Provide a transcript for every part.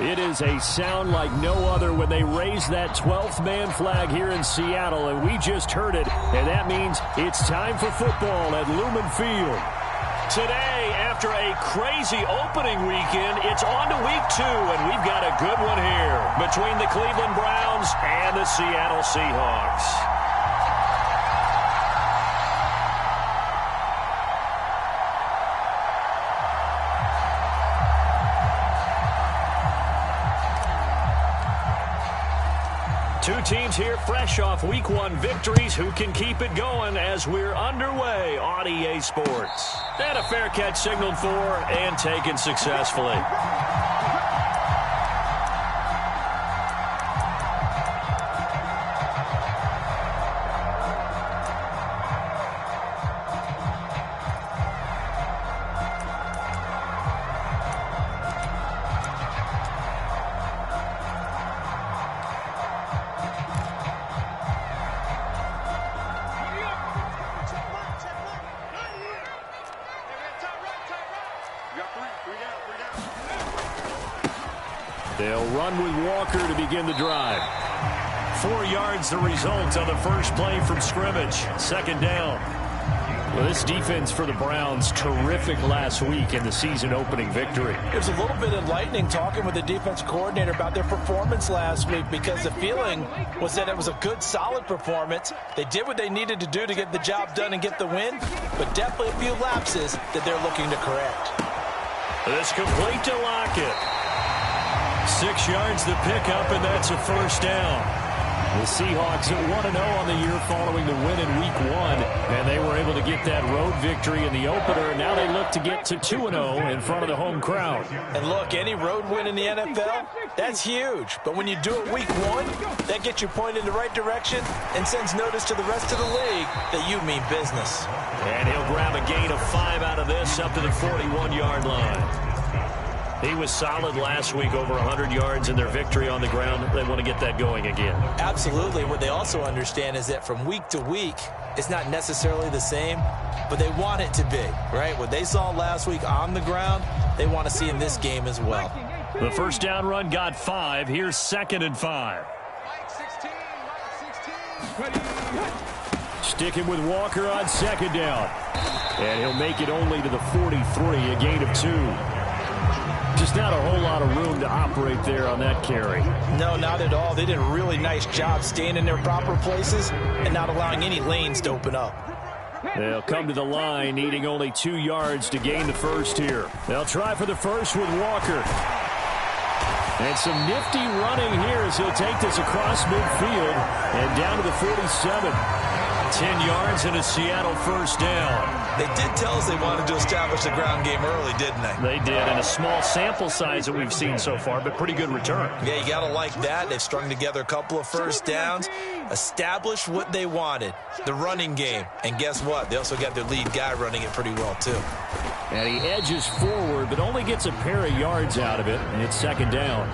It is a sound like no other when they raise that 12th man flag here in Seattle, and we just heard it, and that means it's time for football at Lumen Field. Today, after a crazy opening weekend, it's on to week 2, and we've got a good one here between the Cleveland Browns and the Seattle Seahawks. Two teams here fresh off Week 1 victories. Who can keep it going as we're underway on EA Sports? And a fair catch signaled for and taken successfully. They'll run with Walker to begin the drive. 4 yards the result on the first play from scrimmage. Second down. Well, this defense for the Browns, terrific last week in the season-opening victory. It was a little bit enlightening talking with the defense coordinator about their performance last week because the feeling was that it was a good, solid performance. They did what they needed to do to get the job done and get the win, but definitely a few lapses that they're looking to correct. This complete to Lockett. 6 yards the pickup, and that's a first down. The Seahawks at 1-0 on the year following the win in Week 1, and they were able to get that road victory in the opener. Now they look to get to 2-0 in front of the home crowd. And look, any road win in the NFL, that's huge. But when you do it Week 1, that gets you pointed in the right direction and sends notice to the rest of the league that you mean business. And he'll grab a gain of 5 out of this up to the 41-yard line. He was solid last week, over 100 yards in their victory on the ground. They want to get that going again. Absolutely. What they also understand is that from week to week, it's not necessarily the same, but they want it to be, right? What they saw last week on the ground, they want to see in this game as well. The first down run got 5. Here's 2nd and 5. Sticking with Walker on 2nd down. And he'll make it only to the 43, a gain of 2. Just not a whole lot of room to operate there on that carry. No, not at all. They did a really nice job staying in their proper places and not allowing any lanes to open up. They'll come to the line, needing only 2 yards to gain the first here. They'll try for the first with Walker. And some nifty running here as he'll take this across midfield and down to the 47. 10 yards and a Seattle first down. They did tell us they wanted to establish the ground game early, didn't they? They did, and a small sample size that we've seen so far, but pretty good return. Yeah, you got to like that. They've strung together a couple of first downs, established what they wanted, the running game. And guess what? They also got their lead guy running it pretty well, too. And he edges forward, but only gets a pair of yards out of it, and it's 2nd down.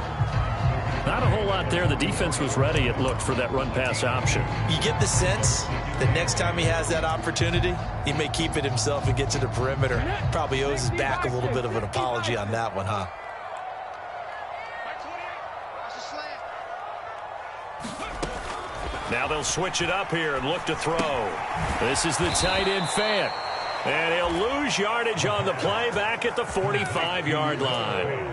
Not a whole lot there. The defense was ready, it looked, for that run-pass option. You get the sense that next time he has that opportunity, he may keep it himself and get to the perimeter. Probably owes his back a little bit of an apology on that one, huh? Now they'll switch it up here and look to throw. This is the tight end Fant. And he'll lose yardage on the play back at the 45-yard line.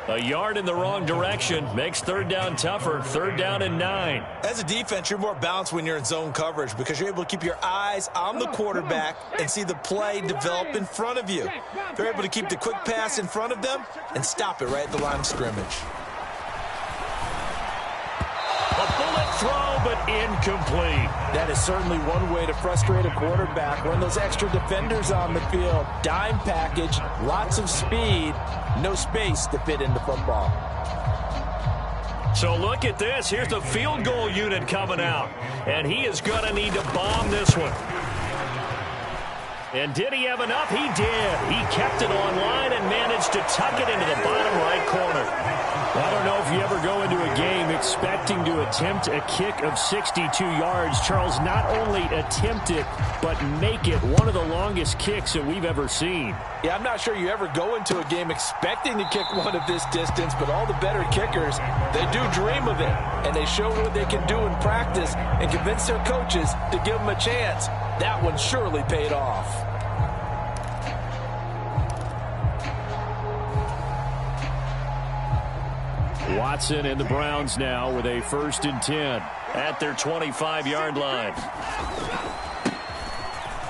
A yard in the wrong direction makes 3rd down tougher. 3rd down and 9. As a defense, you're more balanced when you're in zone coverage because you're able to keep your eyes on the quarterback and see the play develop in front of you. They're able to keep the quick pass in front of them and stop it right at the line of scrimmage. A bullet throw, but incomplete. That is certainly one way to frustrate a quarterback. When those extra defenders on the field, dime package, lots of speed, no space to fit into football. So look at this. Here's the field goal unit coming out. And he is going to need to bomb this one. And did he have enough? He did. He kept it online and managed to tuck it into the bottom right corner. I don't know if you ever go into a game expecting to attempt a kick of 62 yards. Charles, not only attempt it, but make it one of the longest kicks that we've ever seen. Yeah, I'm not sure you ever go into a game expecting to kick one of this distance, but all the better kickers, they do dream of it. And they show what they can do in practice and convince their coaches to give them a chance. That one surely paid off. Watson and the Browns now with a 1st and 10 at their 25-yard line.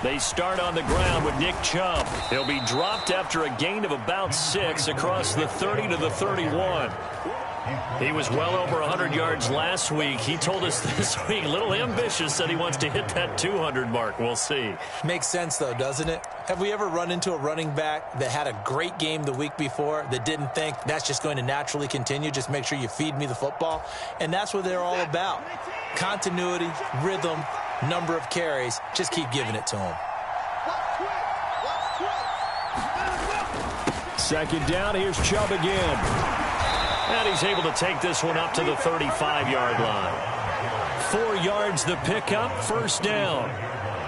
They start on the ground with Nick Chubb. He'll be dropped after a gain of about 6 across the 30 to the 31. He was well over 100 yards last week. He told us this week, a little ambitious, said he wants to hit that 200 mark. We'll see. Makes sense, though, doesn't it? Have we ever run into a running back that had a great game the week before that didn't think that's just going to naturally continue? Just make sure you feed me the football. And that's what they're all about. Continuity, rhythm, number of carries. Just keep giving it to him. 2nd down. Here's Chubb again. And he's able to take this one up to the 35-yard line. 4 yards the pickup, 1st down.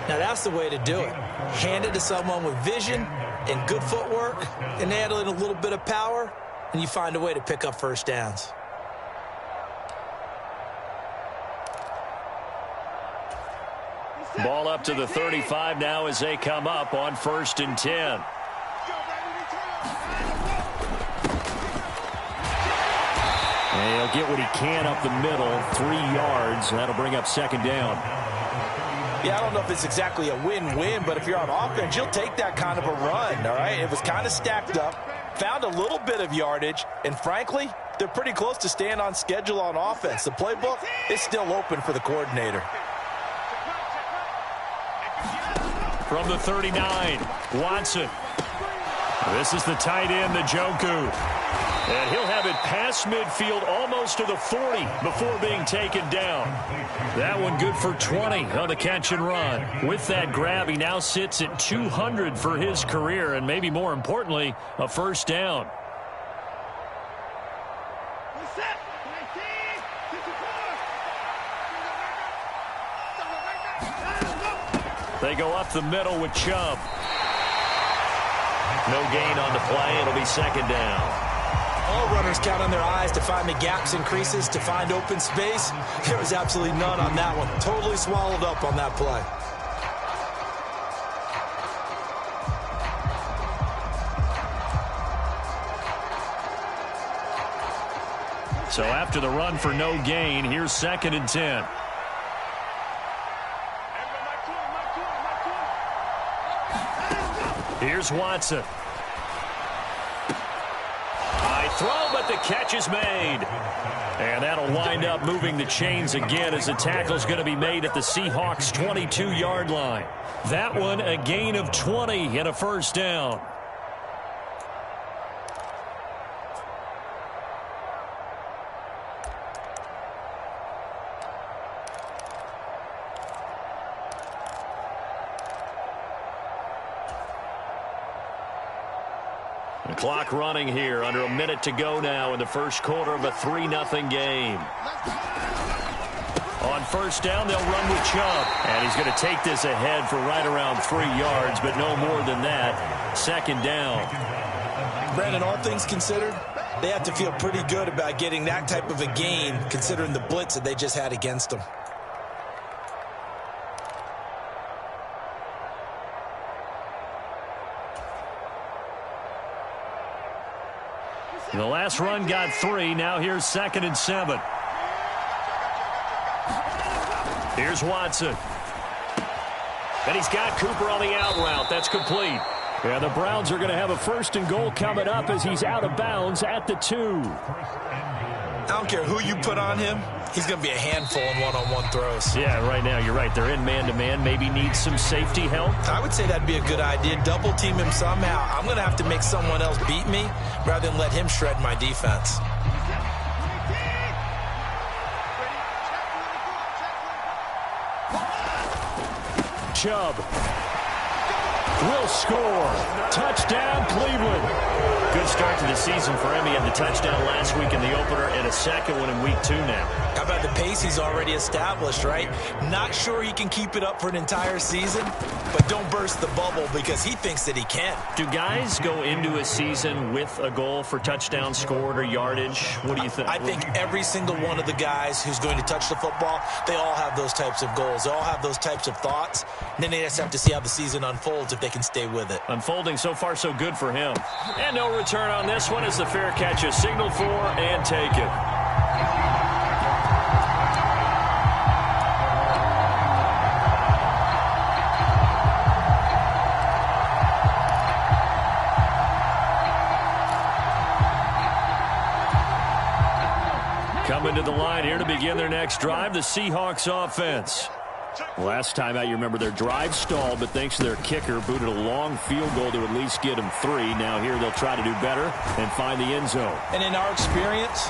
Now that's the way to do it. Hand it to someone with vision and good footwork and add in a little bit of power, and you find a way to pick up 1st downs. Ball up to the 35 now as they come up on 1st and 10. And he'll get what he can up the middle, 3 yards. That'll bring up 2nd down. Yeah, I don't know if it's exactly a win-win, but if you're on offense, you'll take that kind of a run, all right? It was kind of stacked up, found a little bit of yardage, and frankly, they're pretty close to staying on schedule on offense. The playbook is still open for the coordinator. From the 39, Watson. This is the tight end, Njoku. And he'll have it past midfield almost to the 40 before being taken down. That one good for 20 on the catch and run. With that grab, he now sits at 200 for his career, and maybe more importantly, a 1st down. They go up the middle with Chubb. No gain on the play. It'll be 2nd down. All runners count on their eyes to find the gaps and creases, to find open space. There was absolutely none on that one. Totally swallowed up on that play. So after the run for no gain, here's 2nd and 10. Here's Watson. High throw, but the catch is made. And that'll wind up moving the chains again as the tackle's going to be made at the Seahawks' 22-yard line. That one a gain of 20 and a 1st down. The clock running here, under a minute to go now in the 1st quarter of a 3-0 game. On 1st down, they'll run with Chubb. And he's going to take this ahead for right around 3 yards, but no more than that. 2nd down. Brandon, all things considered, they have to feel pretty good about getting that type of a gain, considering the blitz that they just had against them. The last run got 3. Now here's 2nd and 7. Here's Watson. And he's got Cooper on the out route. That's complete. Yeah, the Browns are going to have a 1st and goal coming up as he's out of bounds at the 2. I don't care who you put on him. He's going to be a handful in one-on-one throws. Yeah, right now you're right. They're in man-to-man. Maybe needs some safety help. I would say that'd be a good idea. Double team him somehow. I'm going to have to make someone else beat me rather than let him shred my defense. Chubb. will score. Touchdown, Cleveland. Good start to the season for him. He had the touchdown last week in the opener and a second one in week 2 now. How about the pace he's already established, right? Not sure he can keep it up for an entire season, but don't burst the bubble because he thinks that he can. Do guys go into a season with a goal for touchdown scored or yardage? What do you think? I think every single one of the guys who's going to touch the football, they all have those types of goals. They all have those types of thoughts. And then they just have to see how the season unfolds if they can stay with it. Unfolding so far so good for him. And no return on this one as the fair catch is signaled for and taken. Coming to the line here to begin their next drive, the Seahawks offense. Last time out, you remember their drive stalled, but thanks to their kicker, booted a long field goal to at least get them 3. Now here they'll try to do better and find the end zone. And in our experience,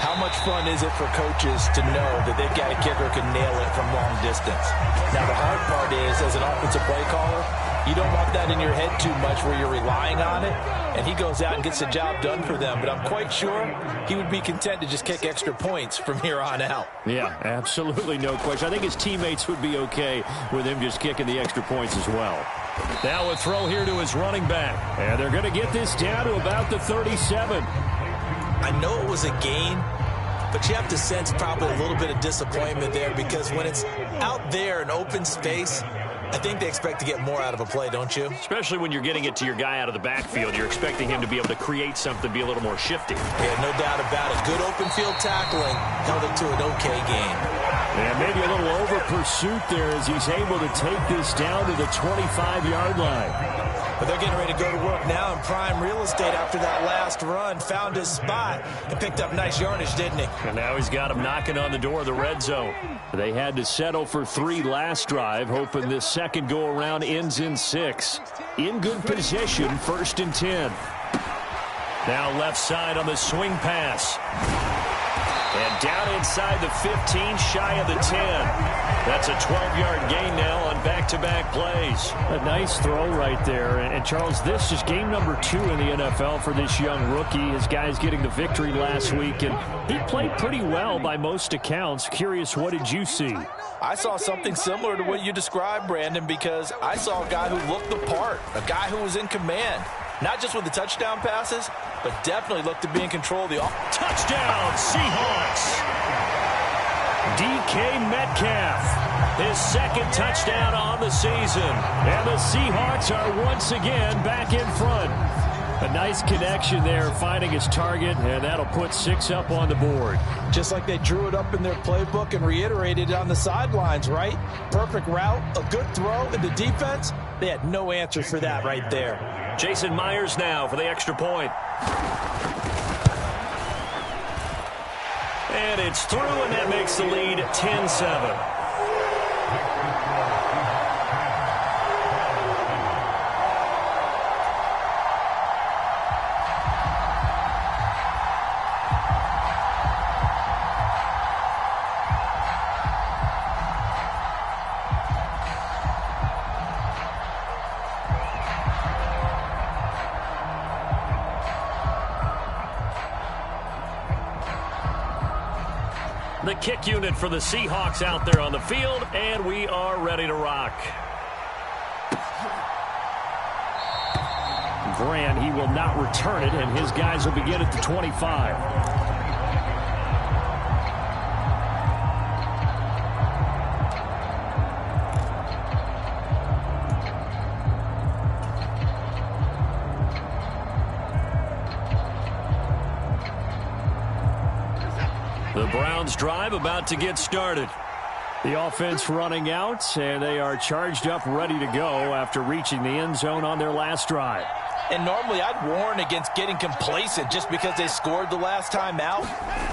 how much fun is it for coaches to know that they've got a kicker who can nail it from long distance? Now the hard part is, as an offensive play caller, you don't want that in your head too much where you're relying on it, and he goes out and gets the job done for them. But I'm quite sure he would be content to just kick extra points from here on out. Yeah, absolutely no question. I think his teammates would be okay with him just kicking the extra points as well. Now a throw here to his running back, and they're going to get this down to about the 37. I know it was a gain, but you have to sense probably a little bit of disappointment there because when it's out there in open space, I think they expect to get more out of a play, don't you? Especially when you're getting it to your guy out of the backfield. You're expecting him to be able to create something, be a little more shifty. Yeah, no doubt about it. Good open field tackling held it to an okay game. And maybe a little over pursuit there as he's able to take this down to the 25-yard line. But they're getting ready to go to work now in prime real estate after that last run. Found his spot and picked up nice yardage, didn't he? And now he's got him knocking on the door of the red zone. They had to settle for 3 last drive, hoping this second go-around ends in 6. In good position, 1st and 10. Now left side on the swing pass. And down inside the 15, shy of the 10. That's a 12-yard gain now on back-to-back plays. A nice throw right there. And Charles, this is game number 2 in the NFL for this young rookie. His guys getting the victory last week, and he played pretty well by most accounts. Curious, what did you see? I saw something similar to what you described, Brandon, because I saw a guy who looked the part, a guy who was in command. Not just with the touchdown passes, but definitely looked to be in control of the offense. Touchdown, Seahawks! DK Metcalf, his 2nd touchdown on the season. And the Seahawks are once again back in front. A nice connection there, finding his target, and that'll put 6 up on the board. Just like they drew it up in their playbook and reiterated it on the sidelines, right? Perfect route, a good throw, and the defense, they had no answer for that right there. Jason Myers now for the extra point. And it's through, and that makes the lead 10-7. The kick unit for the Seahawks out there on the field, and we are ready to rock. Grant, he will not return it, and his guys will begin at the 25. The Browns drive about to get started. The offense running out, and they are charged up, ready to go after reaching the end zone on their last drive. And normally I'd warn against getting complacent just because they scored the last time out.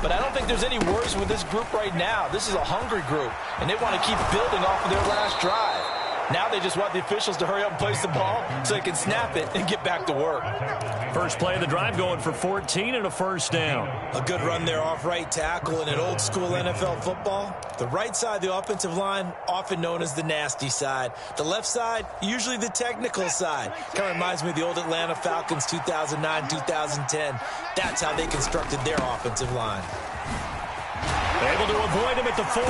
But I don't think there's any worries with this group right now. This is a hungry group, and they want to keep building off of their last drive. Now they just want the officials to hurry up and place the ball so they can snap it and get back to work. First play of the drive going for 14 and a first down. A good run there off right tackle in an old school NFL football. The right side of the offensive line, often known as the nasty side. The left side, usually the technical side. Kind of reminds me of the old Atlanta Falcons 2009-2010. That's how they constructed their offensive line. Able to avoid him at the 40.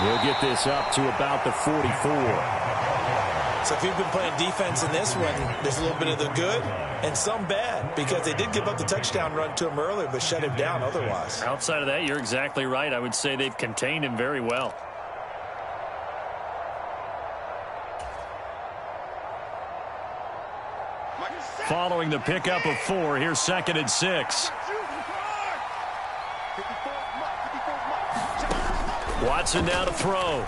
We'll get this up to about the 44. So if you've been playing defense in this one, there's a little bit of the good and some bad, because they did give up the touchdown run to him earlier but shut him down otherwise. Outside of that, you're exactly right. I would say they've contained him very well. Following the pickup of 4, here's 2nd and 6. Watson now to throw.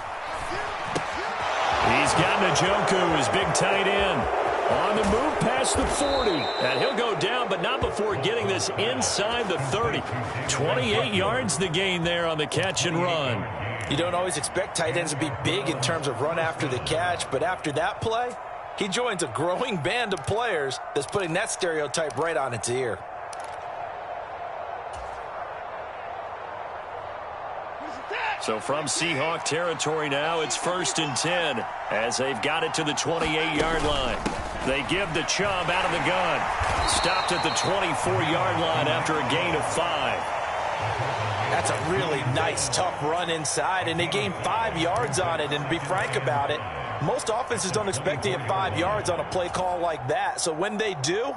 He's got Njoku, his big tight end. On the move past the 40. And he'll go down, but not before getting this inside the 30. 28 yards the gain there on the catch and run. You don't always expect tight ends to be big in terms of run after the catch, but after that play, he joins a growing band of players that's putting that stereotype right on its ear. So from Seahawk territory now, it's 1st and 10 as they've got it to the 28-yard line. They give the Chubb out of the gun. Stopped at the 24-yard line after a gain of 5. That's a really nice, tough run inside, and they gained 5 yards on it. And to be frank about it, most offenses don't expect to get 5 yards on a play call like that. So when they do,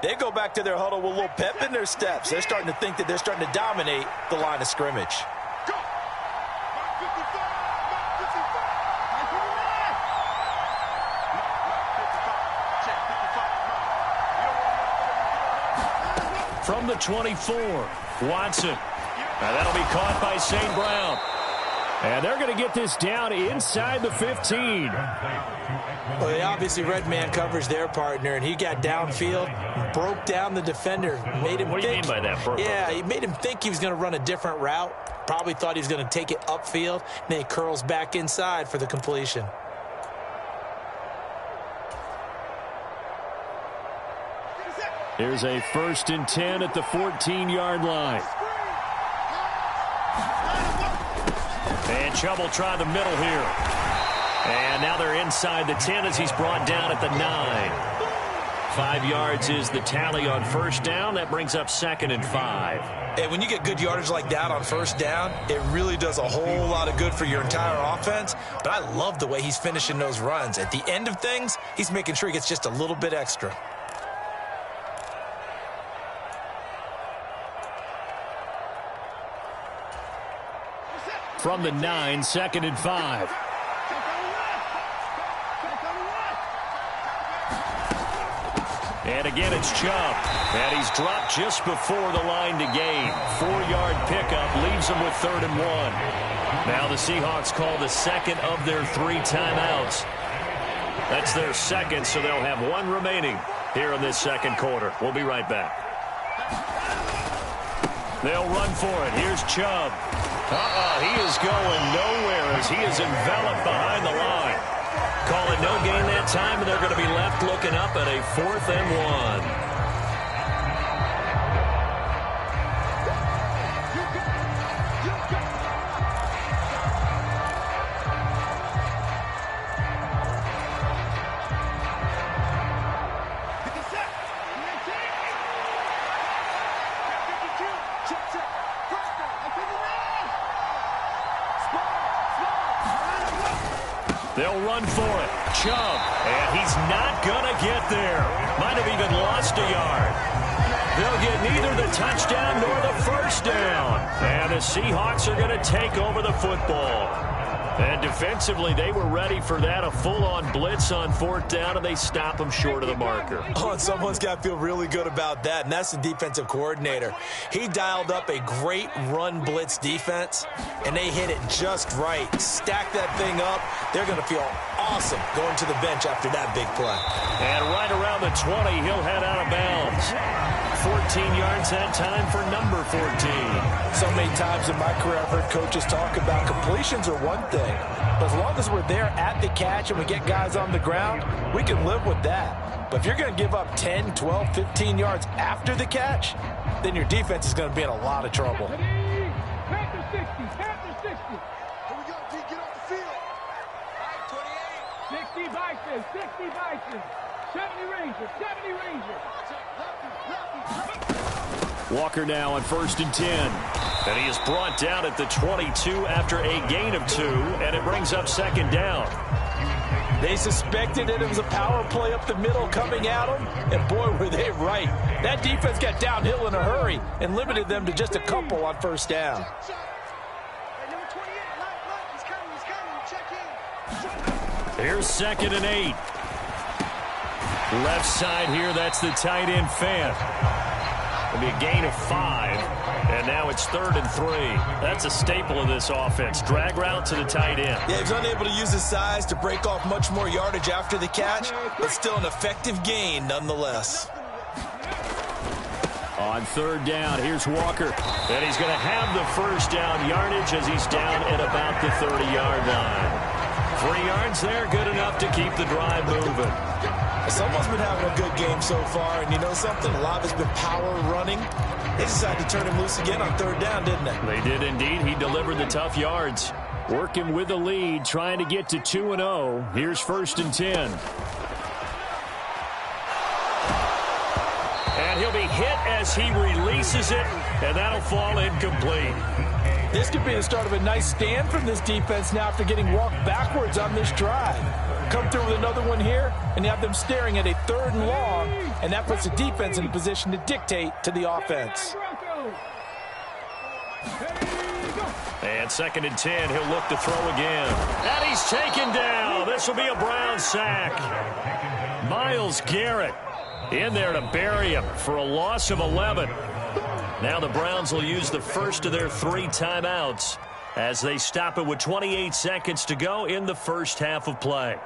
they go back to their huddle with a little pep in their steps. They're starting to think that they're starting to dominate the line of scrimmage. From the 24, Watson. Now that'll be caught by St. Brown. And they're going to get this down inside the 15. Well, they obviously read man coverage their partner, and he got downfield, broke down the defender, made him What do you mean by that, Burko? Yeah, he made him think he was going to run a different route. Probably thought he was going to take it upfield, and then he curls back inside for the completion. Here's a 1st and 10 at the 14-yard line. And Chubb will try the middle here. And now they're inside the 10 as he's brought down at the 9. 5 yards is the tally on first down. That brings up 2nd and 5. And when you get good yardage like that on first down, it really does a whole lot of good for your entire offense. But I love the way he's finishing those runs. At the end of things, he's making sure he gets just a little bit extra. From the 9, 2nd and 5. And again, it's Chubb. And he's dropped just before the line to gain. 4-yard pickup leaves him with 3rd and 1. Now the Seahawks call the second of their 3 timeouts. That's their second, so they'll have 1 remaining here in this second quarter. We'll be right back. They'll run for it. Here's Chubb. He is going nowhere as he is enveloped behind the line. Call it no gain that time, and they're going to be left looking up at a 4th and 1. They'll run for it. Chubb. And he's not going to get there. Might have even lost a yard. They'll get neither the touchdown nor the first down. And the Seahawks are going to take over the football. And defensively, they were ready for that. A full-on blitz on 4th down, and they stop them short of the marker. Oh, and someone's got to feel really good about that, and that's the defensive coordinator. He dialed up a great run blitz defense, and they hit it just right. Stack that thing up. They're going to feel awesome going to the bench after that big play. And right around the 20, he'll head out of bounds. 14 yards that time for number 14. So many times in my career I've heard coaches talk about completions are one thing, but as long as we're there at the catch and we get guys on the ground, we can live with that. But if you're going to give up 10, 12, 15 yards after the catch, then your defense is going to be in a lot of trouble. Panther 60, Panther 60. Here we go, D, get off the field. 28. 60 Bison, 60 Bison. 70 Ranger, 70 Ranger. Walker now on 1st and 10. And he is brought down at the 22 after a gain of 2, and it brings up 2nd down. They suspected that it was a power play up the middle coming at them, and boy, were they right. That defense got downhill in a hurry and limited them to just a couple on 1st down. Here's 2nd and 8. Left side here, that's the tight end fan. It'll be a gain of 5, and now it's 3rd and 3. That's a staple of this offense. Drag route to the tight end. Yeah, he was unable to use his size to break off much more yardage after the catch, but still an effective gain nonetheless. On 3rd down, here's Walker. And he's going to have the 1st down yardage as he's down at about the 30-yard line. 3 yards there, good enough to keep the drive moving. Someone's been having a good game so far, and you know something? A lot of it's been power running. They decided to turn him loose again on 3rd down, didn't they? They did indeed. He delivered the tough yards. Working with the lead, trying to get to 2-0. Here's 1st and 10. And he'll be hit as he releases it, and that'll fall incomplete. This could be the start of a nice stand from this defense now after getting walked backwards on this drive. Come through with another one here, and you have them staring at a 3rd and long, and that puts the defense in a position to dictate to the offense. And 2nd and 10, he'll look to throw again. And he's taken down. This will be a Brown sack. Myles Garrett in there to bury him for a loss of 11. Now the Browns will use the first of their 3 timeouts as they stop it with 28 seconds to go in the first half of play.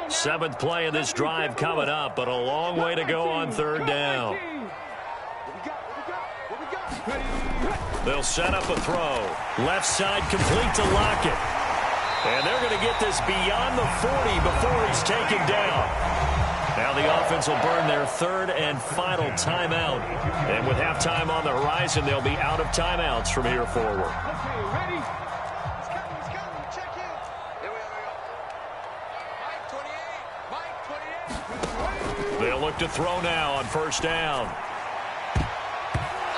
Seventh play of this drive coming up, but a long way to go on 3rd down. They'll set up a throw. Left side complete to Lockett. And they're going to get this beyond the 40 before he's taken down. Now the offense will burn their 3rd and final timeout. And with halftime on the horizon, they'll be out of timeouts from here forward. They'll look to throw now on 1st down.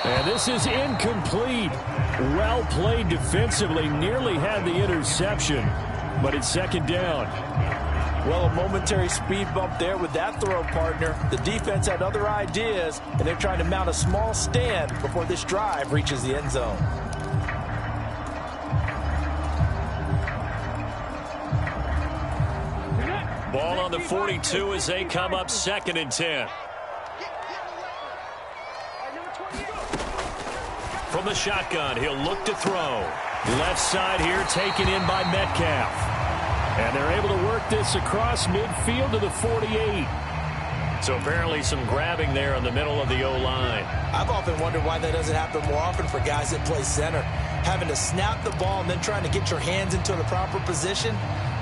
And this is incomplete. Well played defensively. Nearly had the interception, but it's 2nd down. Well, a momentary speed bump there with that throw, partner. The defense had other ideas, and they're trying to mount a small stand before this drive reaches the end zone. Ball on the 42 as they come up 2nd and 10. From the shotgun, he'll look to throw. Left side here taken in by Metcalf. And they're able to work this across midfield to the 48. So apparently some grabbing there in the middle of the O-line. I've often wondered why that doesn't happen more often for guys that play center. Having to snap the ball and then trying to get your hands into the proper position,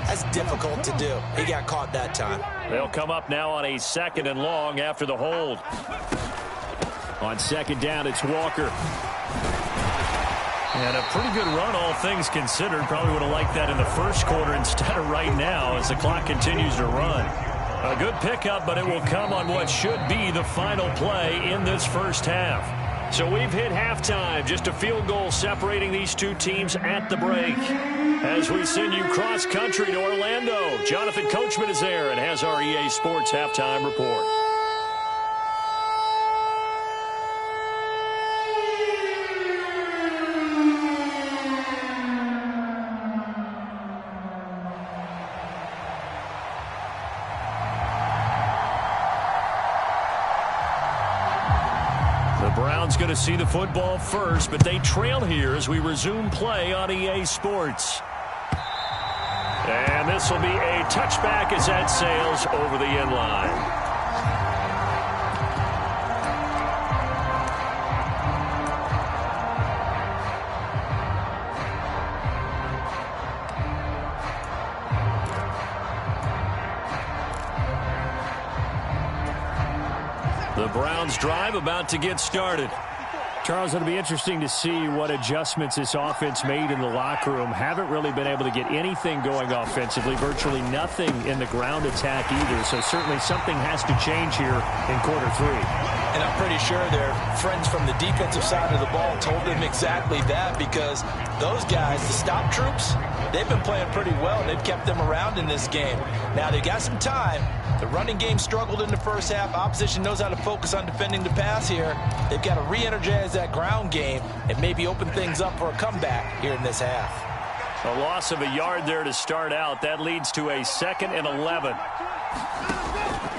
that's difficult to do. He got caught that time. They'll come up now on a 2nd and long after the hold. On 2nd down, it's Walker. And a pretty good run, all things considered. Probably would have liked that in the 1st quarter instead of right now as the clock continues to run. A good pickup, but it will come on what should be the final play in this 1st half. So we've hit halftime. Just a field goal separating these two teams at the break. As we send you cross-country to Orlando, Jonathan Coachman is there and has our EA Sports Halftime Report. Browns going to see the football first, but they trail here as we resume play on EA Sports. And this will be a touchback as that sails over the end line. The Browns drive about to get started. Charles, it'll be interesting to see what adjustments this offense made in the locker room. Haven't really been able to get anything going offensively, virtually nothing in the ground attack either. So certainly something has to change here in quarter three. And I'm pretty sure their friends from the defensive side of the ball told them exactly that, because those guys, the stop troops, they've been playing pretty well. They've kept them around in this game. Now they got some time. The running game struggled in the first half. Opposition knows how to focus on defending the pass here. They've got to re-energize that ground game and maybe open things up for a comeback here in this half. A loss of a yard there to start out. That leads to a 2nd and 11.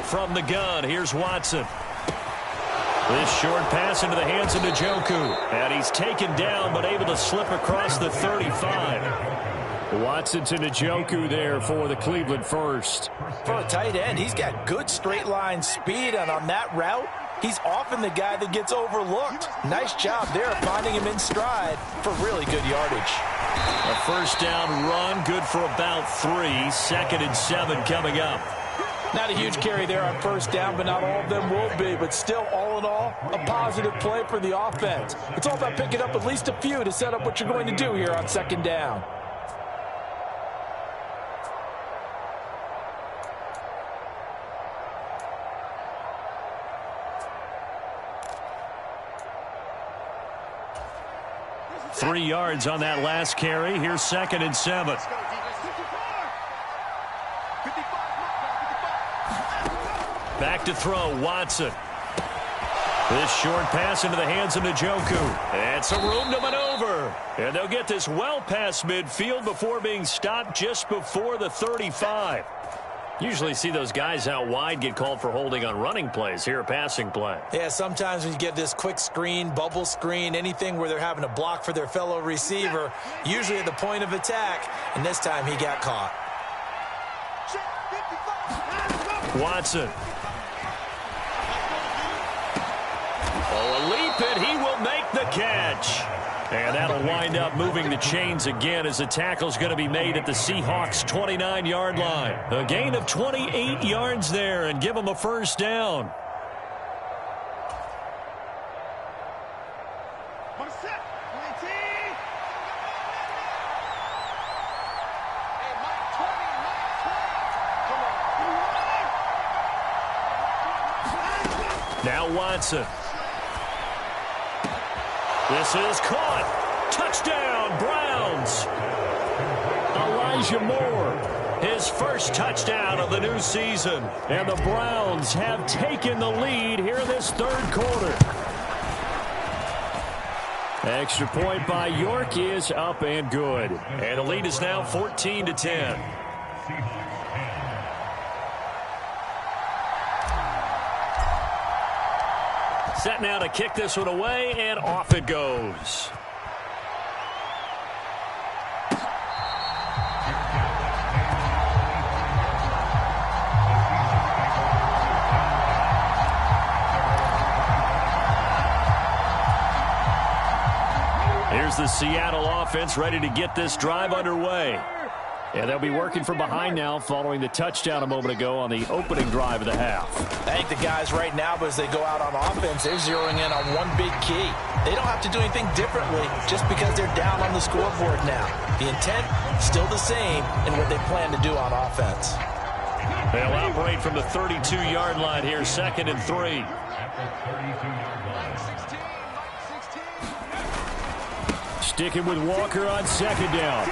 From the gun, here's Watson. This short pass into the hands of Njoku. And he's taken down but able to slip across the 35. Watson to Njoku there for the Cleveland first. For a tight end, he's got good straight line speed, and on that route, he's often the guy that gets overlooked. Nice job there finding him in stride for really good yardage. A first down run, good for about 3. 2nd and 7 coming up. Not a huge carry there on first down, but not all of them will be. But still, all in all, a positive play for the offense. It's all about picking up at least a few to set up what you're going to do here on 2nd down. Three yards on that last carry. Here's 2nd and 7. Back to throw, Watson. This short pass into the hands of Njoku. And some room to maneuver. And they'll get this well past midfield before being stopped just before the 35. Usually see those guys out wide get called for holding on running plays. Here, a passing play. Yeah, sometimes when you get this quick screen, bubble screen, anything where they're having to block for their fellow receiver, usually at the point of attack, and this time he got caught. Watson. Oh, a leap, and he will make the catch. And that'll wind up moving the chains again as the tackle's going to be made at the Seahawks' 29-yard line. A gain of 28 yards there and give them a first down. Now Watson. This is caught. Touchdown, Browns. Elijah Moore, his first touchdown of the new season. And the Browns have taken the lead here in this third quarter. Extra point by York is up and good. And the lead is now 14-10. Set now to kick this one away, and off it goes. Here's the Seattle offense ready to get this drive underway. Yeah, they'll be working from behind now following the touchdown a moment ago on the opening drive of the half. I think the guys right now, as they go out on offense, they're zeroing in on one big key. They don't have to do anything differently just because they're down on the scoreboard now. The intent still the same in what they plan to do on offense. They'll operate from the 32-yard line here, 2nd and 3. Sticking with Walker on 2nd down.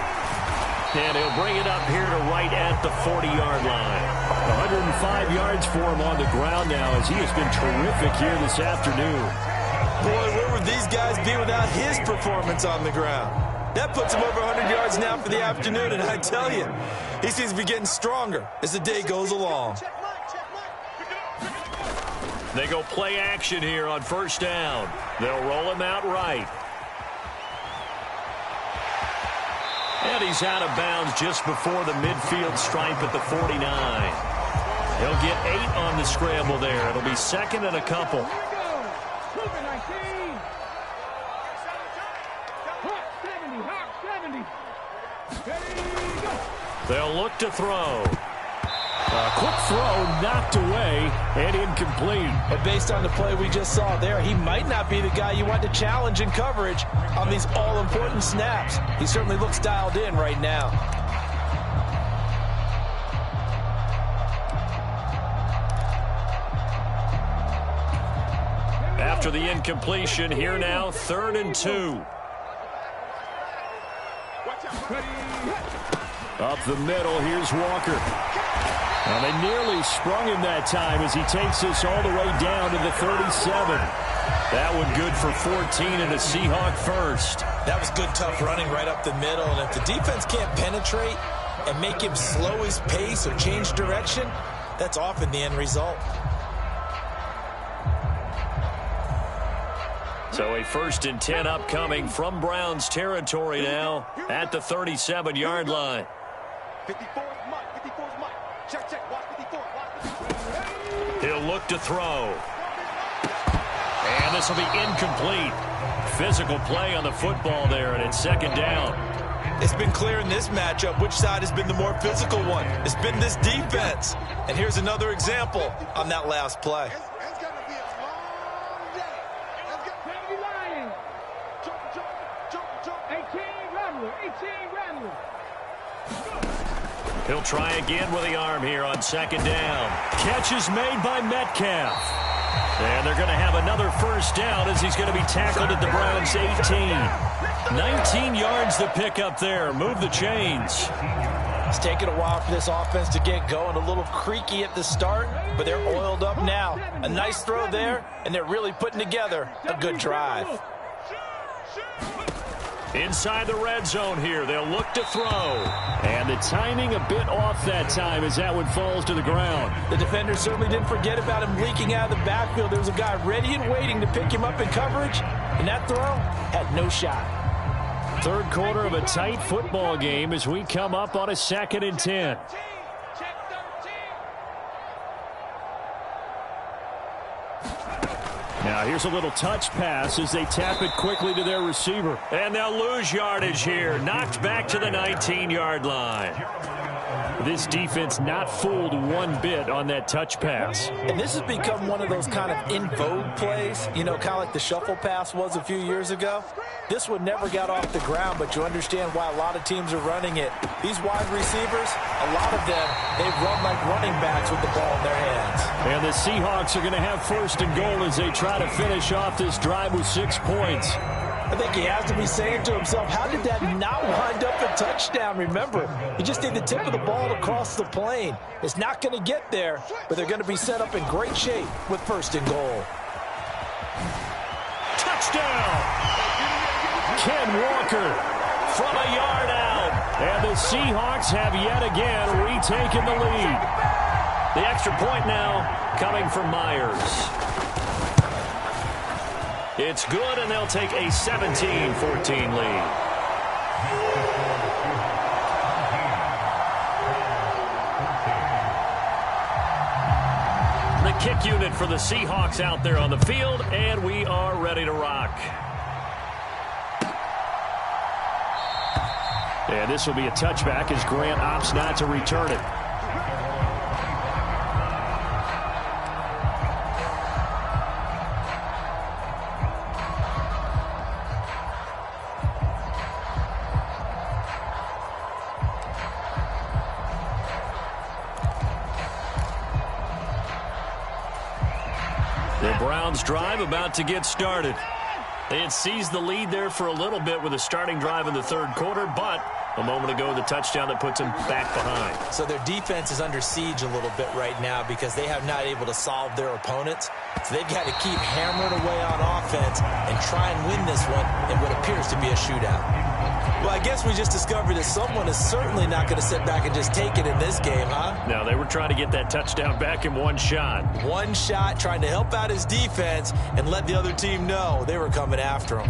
And he'll bring it up here to right at the 40-yard line. 105 yards for him on the ground now as he has been terrific here this afternoon. Boy, where would these guys be without his performance on the ground? That puts him over 100 yards now for the afternoon, and I tell you, he seems to be getting stronger as the day goes along. They go play action here on first down. They'll roll him out right. And he's out of bounds just before the midfield stripe at the 49. He'll get 8 on the scramble there. It'll be second and a couple. They'll look to throw. A quick throw knocked away and incomplete. But based on the play we just saw there, he might not be the guy you want to challenge in coverage on these all-important snaps. He certainly looks dialed in right now. After the incompletion, here now, 3rd and 2. Up the middle, here's Walker. Now they nearly sprung him that time as he takes this all the way down to the 37. That one good for 14 and a Seahawk first. That was good, tough running right up the middle. And if the defense can't penetrate and make him slow his pace or change direction, that's often the end result. So a 1st and 10 upcoming from Browns territory now at the 37-yard line. 54's Mike. 54's Mike. Check, check. Watch 54. Watch 54. He'll look to throw. And this will be incomplete. Physical play on the football there, and it's 2nd down. It's been clear in this matchup which side has been the more physical one. It's been this defense. And here's another example on that last play. It's going to be a long day. It's going to be lying. Jump. 18 Rattler. 18 Rattler. He'll try again with the arm here on 2nd down. Catch is made by Metcalf. And they're going to have another 1st down as he's going to be tackled at the Browns' 18. 19 yards to pick up there. Move the chains. It's taken a while for this offense to get going. A little creaky at the start, but they're oiled up now. A nice throw there, and they're really putting together a good drive. Inside the red zone here, they'll look to throw. And the timing a bit off that time as that one falls to the ground. The defender certainly didn't forget about him leaking out of the backfield. There was a guy ready and waiting to pick him up in coverage, and that throw had no shot. 3rd quarter of a tight football game as we come up on a 2nd and 10. Now here's a little touch pass as they tap it quickly to their receiver. And they'll lose yardage here. Knocked back to the 19-yard line. This defense not fooled one bit on that touch pass. And this has become one of those kind of in vogue plays, you know, kind of like the shuffle pass was a few years ago. This one never got off the ground, but you understand why a lot of teams are running it. These wide receivers, a lot of them, they run like running backs with the ball in their hands. And the Seahawks are going to have 1st and goal as they try to finish off this drive with 6 points. I think he has to be saying to himself, how did that not wind up a touchdown? Remember, you just need the tip of the ball across the plane. It's not going to get there, but they're going to be set up in great shape with 1st and goal. Touchdown! Ken Walker from a yard out. And the Seahawks have yet again retaken the lead. The extra point now coming from Myers. It's good, and they'll take a 17-14 lead. The kick unit for the Seahawks out there on the field, and we are ready to rock. And this will be a touchback as Grant opts not to return it. The Browns drive about to get started. They had seized the lead there for a little bit with a starting drive in the 3rd quarter, but a moment ago the touchdown that puts them back behind. So their defense is under siege a little bit right now because they have not able to solve their opponents. So they've got to keep hammering away on offense and try and win this one in what appears to be a shootout. Well, I guess we just discovered that someone is certainly not going to sit back and just take it in this game, huh? No, they were trying to get that touchdown back in one shot. One shot, trying to help out his defense and let the other team know they were coming after him.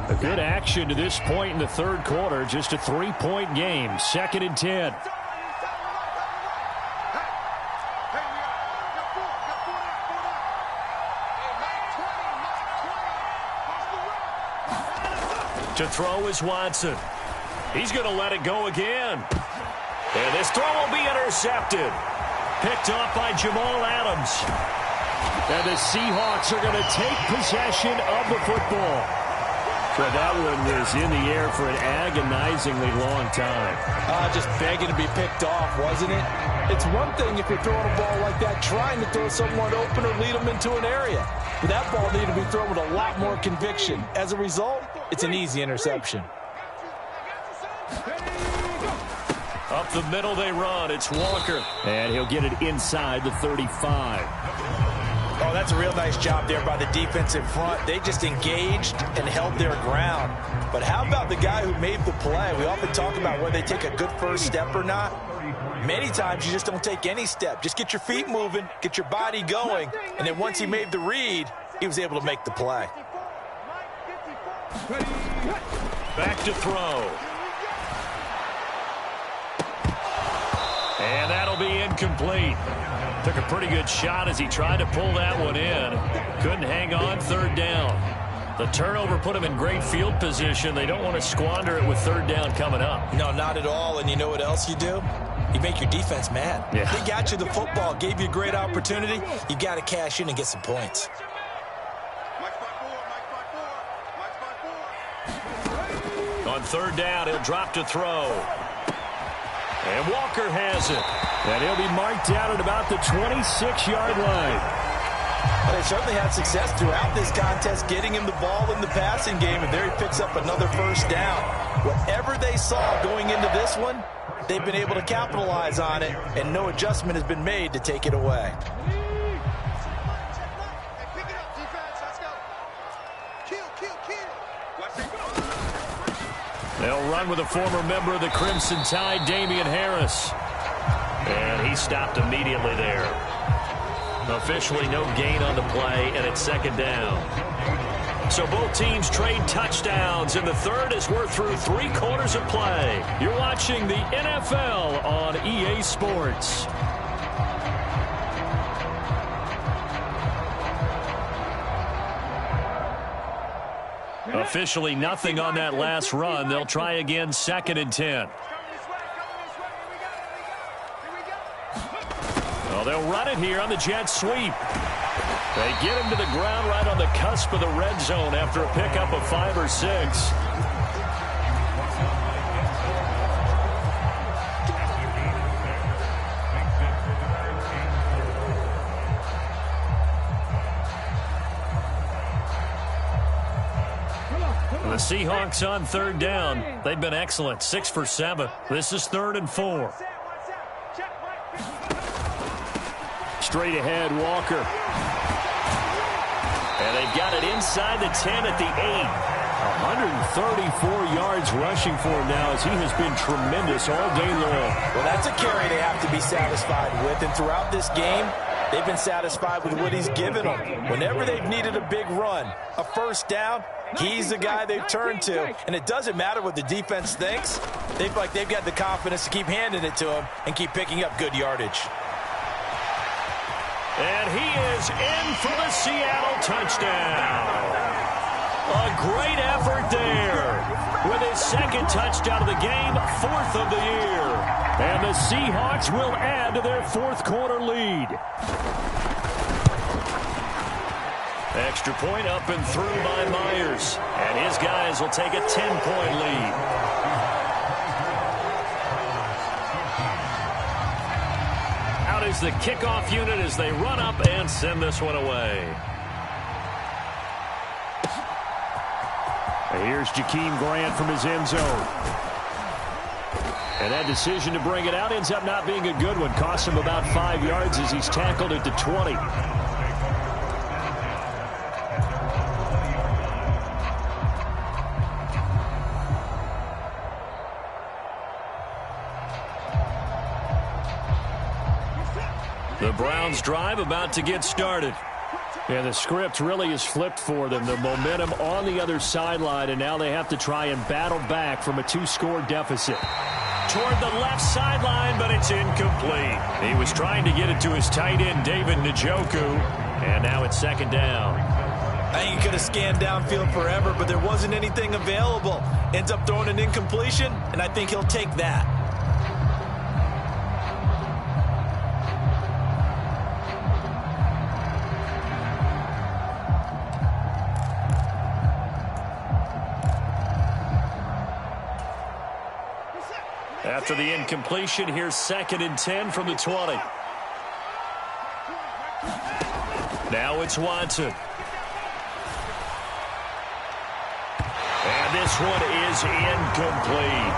A good action to this point in the third quarter. Just a 3-point game. 2nd and 10. To throw is Watson. He's going to let it go again. And this throw will be intercepted. Picked off by Jamal Adams. And the Seahawks are going to take possession of the football. Well, that one was in the air for an agonizingly long time. Just begging to be picked off, wasn't it? It's one thing if you're throwing a ball like that, trying to throw someone open or lead them into an area. But that ball needed to be thrown with a lot more conviction. As a result, it's an easy interception. Up the middle they run. It's Walker. And he'll get it inside the 35. Oh, that's a real nice job there by the defense in front. They just engaged and held their ground. But how about the guy who made the play? We often talk about whether they take a good first step or not. Many times you just don't take any step. Just get your feet moving, get your body going, and then once he made the read, he was able to make the play. Back to throw. And that'll be incomplete. Took a pretty good shot as he tried to pull that one in. Couldn't hang on. 3rd down. The turnover put him in great field position. They don't want to squander it with 3rd down coming up. No, not at all. And you know what else you do? You make your defense mad. Yeah. They got you the football, gave you a great opportunity. You got to cash in and get some points. On 3rd down, he'll drop to throw. And Walker has it. And he'll be marked out at about the 26-yard line. Well, they certainly had success throughout this contest, getting him the ball in the passing game, and there he picks up another 1st down. Whatever they saw going into this one, they've been able to capitalize on it, and no adjustment has been made to take it away. They'll run with a former member of the Crimson Tide, Damian Harris. And he stopped immediately there. Officially no gain on the play, and it's 2nd down. So both teams trade touchdowns, and the third as we're through 3 quarters of play. You're watching the NFL on EA Sports. Officially nothing on that last run. They'll try again, 2nd and 10. Well, they'll run it here on the jet sweep. They get him to the ground right on the cusp of the red zone after a pickup of 5 or 6. The Seahawks on 3rd down. They've been excellent. 6 for 7. This is 3rd and 4. Straight ahead, Walker. And they've got it inside the 10 at the 8. 134 yards rushing for him now as he has been tremendous all day long. Well, that's a carry they have to be satisfied with. And throughout this game, they've been satisfied with what he's given them. Whenever they've needed a big run, a 1st down, he's the guy they've turned to. And it doesn't matter what the defense thinks. They feel like they've got the confidence to keep handing it to him and keep picking up good yardage. And he is in for the Seattle touchdown. A great effort there with his 2nd touchdown of the game, 4th of the year. And the Seahawks will add to their 4th quarter lead. Extra point up and through by Myers. And his guys will take a 10-point lead. Out is the kickoff unit as they run up and send this one away. Here's Jakeem Grant from his end zone. And that decision to bring it out ends up not being a good one. Costs him about 5 yards as he's tackled at the 20. Browns drive about to get started. Yeah, the script really is flipped for them. The momentum on the other sideline, and now they have to try and battle back from a 2-score deficit. Toward the left sideline, but it's incomplete. He was trying to get it to his tight end, David Njoku, and now it's second down. I think he could have scanned downfield forever, but there wasn't anything available. Ends up throwing an incompletion, and I think he'll take that. After the incompletion, here's 2nd and 10 from the 20. Now it's Watson. And this one is incomplete.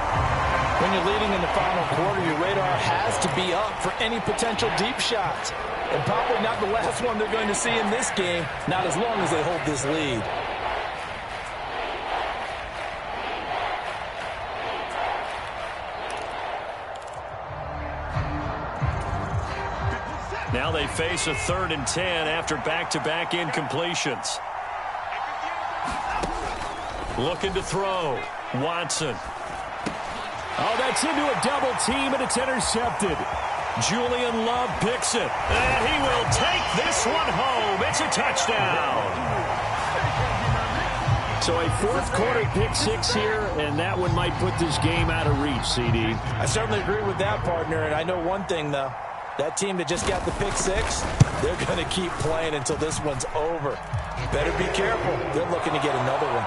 When you're leading in the final quarter, your radar has to be up for any potential deep shots. And probably not the last one they're going to see in this game, not as long as they hold this lead. Now they face a 3rd and 10 after back-to-back incompletions. Looking to throw. Watson. Oh, that's into a double team, and it's intercepted. Julian Love picks it. And he will take this one home. It's a touchdown. So a 4th quarter pick 6 here, and that one might put this game out of reach, CD. I certainly agree with that, partner, and I know one thing, though. That team that just got the pick 6, they're going to keep playing until this one's over. Better be careful. They're looking to get another one.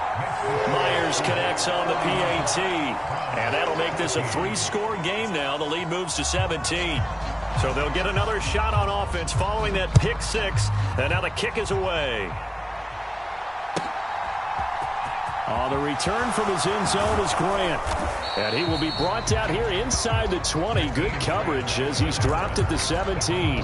Myers connects on the PAT. And that'll make this a 3-score game now. The lead moves to 17. So they'll get another shot on offense following that pick 6. And now the kick is away. Oh, the return from his end zone is Grant. And he will be brought down here inside the 20. Good coverage as he's dropped at the 17.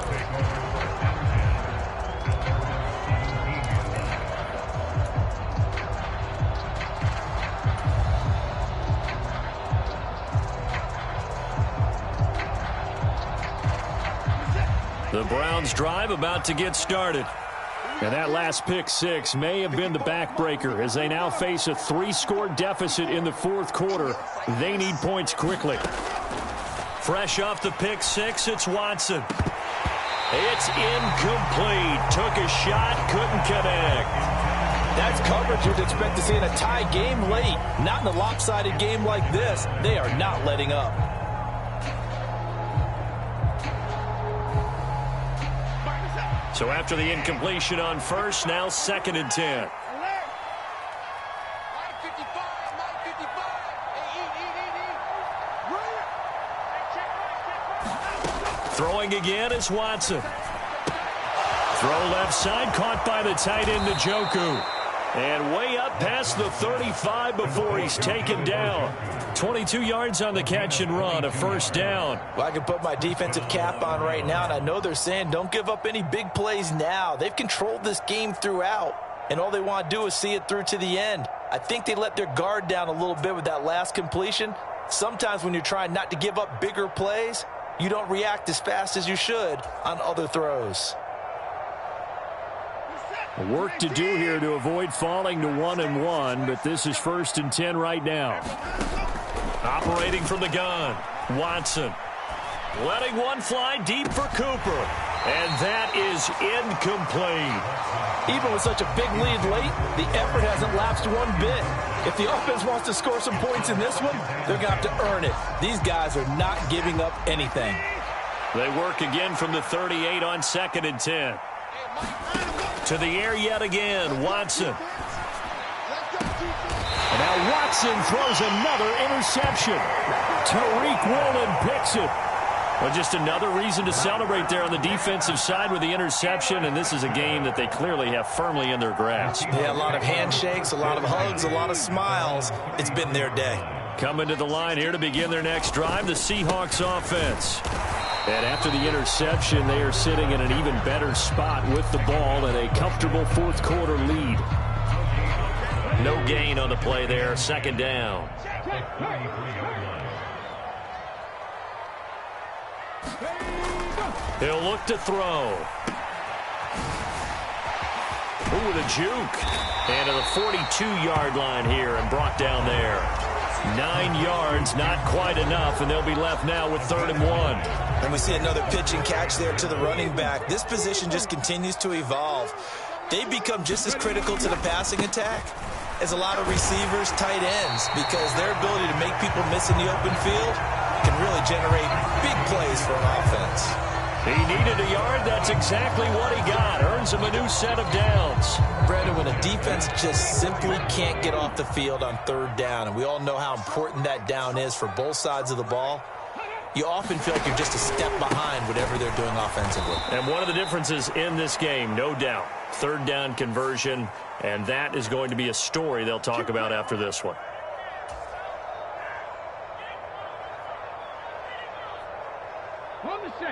The Browns drive about to get started. And that last pick 6 may have been the backbreaker as they now face a 3-score deficit in the 4th quarter. They need points quickly. Fresh off the pick 6, it's Watson. It's incomplete. Took a shot, couldn't connect. That's coverage you'd expect to see in a tie game late. Not in a lopsided game like this. They are not letting up. So after the incompletion on first, now 2nd and 10. Throwing again is Watson. Throw left side, caught by the tight end Njoku. And way up past the 35 before he's taken down. 22 yards on the catch and run, a 1st down. Well, I can put my defensive cap on right now, and I know they're saying don't give up any big plays now. They've controlled this game throughout, and all they want to do is see it through to the end. I think they let their guard down a little bit with that last completion. Sometimes when you're trying not to give up bigger plays, you don't react as fast as you should on other throws. Work to do here to avoid falling to 1-1, but this is 1st and 10 right now. Operating from the gun, Watson. Letting one fly deep for Cooper. And that is incomplete. Even with such a big lead late, the effort hasn't lapsed one bit. If the offense wants to score some points in this one, they're going to have to earn it. These guys are not giving up anything. They work again from the 38 on 2nd and 10. To the air yet again, Watson. And now Watson throws another interception. Tariq Woolen picks it. Well, just another reason to celebrate there on the defensive side with the interception, and this is a game that they clearly have firmly in their grasp. Yeah, a lot of handshakes, a lot of hugs, a lot of smiles. It's been their day. Coming to the line here to begin their next drive, the Seahawks offense. And after the interception, they are sitting in an even better spot with the ball and a comfortable 4th quarter lead. No gain on the play there, 2nd down. He'll look to throw. Ooh, with a juke. And to the 42-yard line here and brought down there. 9 yards, not quite enough, and they'll be left now with 3rd and 1. And we see another pitch and catch there to the running back. This position just continues to evolve. They become just as critical to the passing attack as a lot of receivers, tight ends, because their ability to make people miss in the open field can really generate big plays for an offense. He needed a yard. That's exactly what he got. Earns him a new set of downs. Brandon, when a defense just simply can't get off the field on 3rd down, and we all know how important that down is for both sides of the ball, you often feel like you're just a step behind whatever they're doing offensively. And one of the differences in this game, no doubt, 3rd down conversion, and that is going to be a story they'll talk about after this one.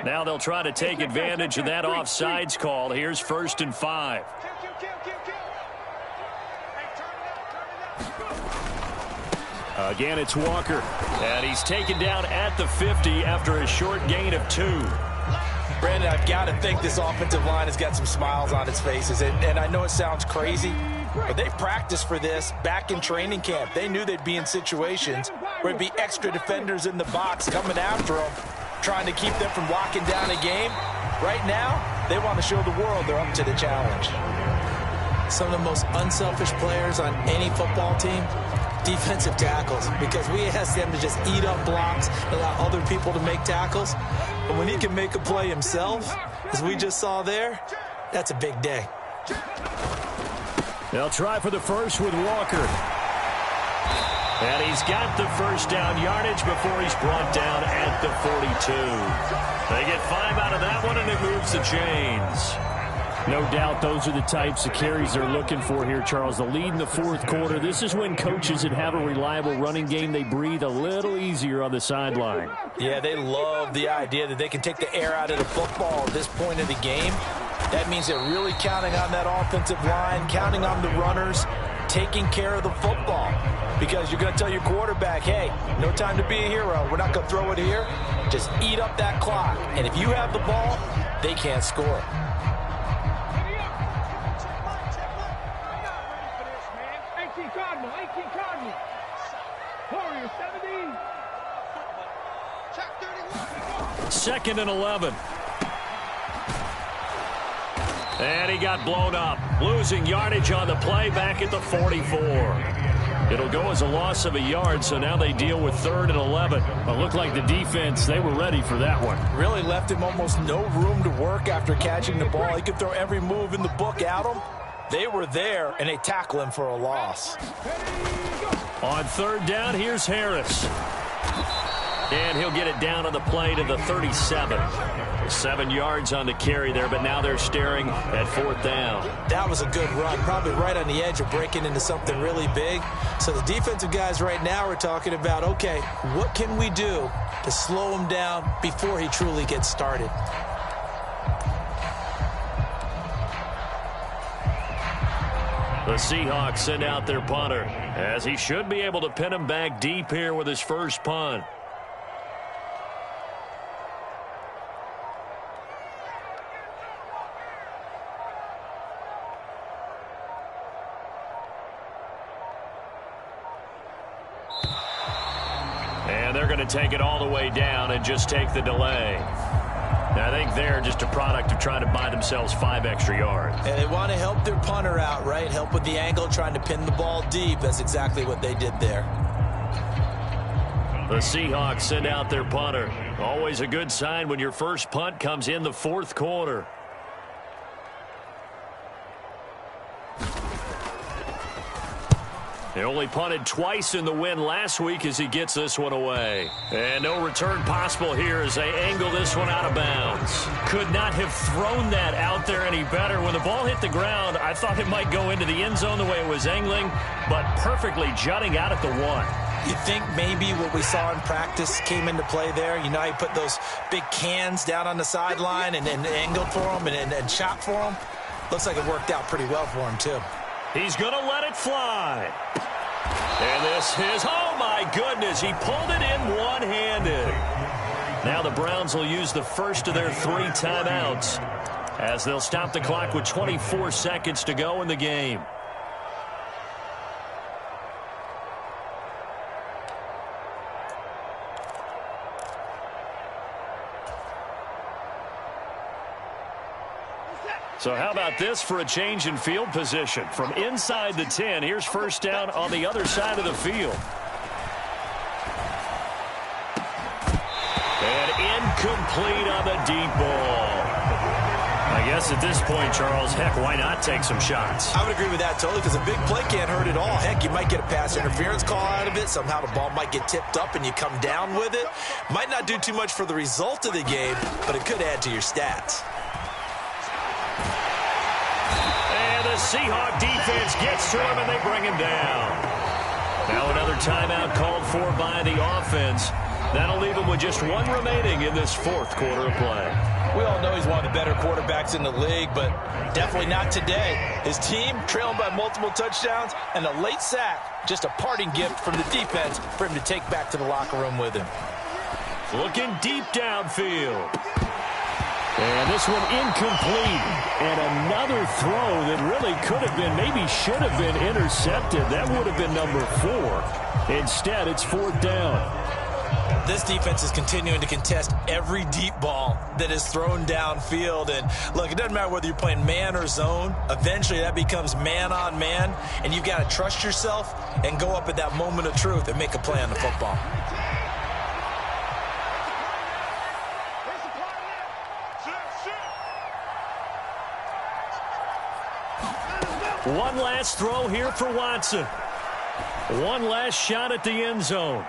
Now they'll try to take advantage of that offsides call. Here's 1st and 5. Again, it's Walker. And he's taken down at the 50 after a short gain of 2. Brandon, I've got to think this offensive line has got some smiles on its faces. And I know it sounds crazy, but they practiced for this back in training camp. They knew they'd be in situations where it'd be extra defenders in the box coming after them, trying to keep them from locking down a game. Right now, they want to show the world they're up to the challenge. Some of the most unselfish players on any football team, defensive tackles, because we ask them to just eat up blocks, allow other people to make tackles. But when he can make a play himself, as we just saw there, that's a big day. They'll try for the first with Walker. And he's got the 1st down yardage before he's brought down at the 42. They get 5 out of that one, and it moves the chains. No doubt those are the types of carries they're looking for here, Charles. The lead in the 4th quarter. This is when coaches that have a reliable running game, they breathe a little easier on the sideline. Yeah, they love the idea that they can take the air out of the football at this point of the game. That means they're really counting on that offensive line, counting on the runners, taking care of the football. Because you're going to tell your quarterback, hey, no time to be a hero. We're not going to throw it here. Just eat up that clock. And if you have the ball, they can't score. Second and 11. And he got blown up. Losing yardage on the play back at the 44. It'll go as a loss of a yard, so now they deal with 3rd and 11. It looked like the defense, they were ready for that one. Really left him almost no room to work after catching the ball. He could throw every move in the book at him. They were there, and they tackle him for a loss. On 3rd down, here's Harris. And he'll get it down on the play to the 37. 7 yards on the carry there, but now they're staring at 4th down. That was a good run, probably right on the edge of breaking into something really big. So the defensive guys right now are talking about, okay, what can we do to slow him down before he truly gets started? The Seahawks send out their punter, as he should be able to pin him back deep here with his first punt. And they're going to take it all the way down and just take the delay. I think they're just a product of trying to buy themselves 5 extra yards. And they want to help their punter out, right? Help with the angle, trying to pin the ball deep. That's exactly what they did there. The Seahawks send out their punter. Always a good sign when your first punt comes in the 4th quarter. They only punted twice in the win last week as he gets this one away. And no return possible here as they angle this one out of bounds. Could not have thrown that out there any better. When the ball hit the ground, I thought it might go into the end zone the way it was angling, but perfectly jutting out at the 1. You think maybe what we saw in practice came into play there? You know, he put those big cans down on the sideline and angled for them and shot for them. Looks like it worked out pretty well for him, too. He's going to let it fly. And this is, oh my goodness, he pulled it in one-handed. Now the Browns will use the first of their 3 timeouts as they'll stop the clock with 24 seconds to go in the game. So how about this for a change in field position? From inside the 10, here's first down on the other side of the field. And incomplete on the deep ball. I guess at this point, Charles, heck, why not take some shots? I would agree with that totally, because a big play can't hurt at all. Heck, you might get a pass interference call out of it. Somehow the ball might get tipped up and you come down with it. Might not do too much for the result of the game, but it could add to your stats. And the Seahawk defense gets to him, and they bring him down. Now another timeout called for by the offense. That'll leave him with just 1 remaining in this 4th quarter of play. We all know he's one of the better quarterbacks in the league, but definitely not today. His team trailing by multiple touchdowns and a late sack, just a parting gift from the defense for him to take back to the locker room with him. Looking deep downfield. And this one incomplete. And another throw that really could have been, maybe should have been intercepted. That would have been number 4. Instead, it's 4th down. This defense is continuing to contest every deep ball that is thrown downfield. And look, it doesn't matter whether you're playing man or zone. Eventually that becomes man on man, and you've got to trust yourself and go up at that moment of truth and make a play on the football. One last throw here for Watson. One last shot at the end zone.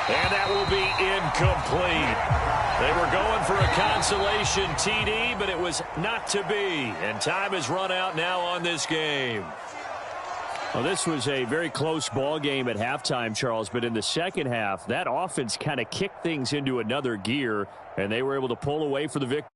And that will be incomplete. They were going for a consolation TD, but it was not to be. And time has run out now on this game. Well, this was a very close ball game at halftime, Charles, but in the second half, that offense kind of kicked things into another gear, and they were able to pull away for the victory.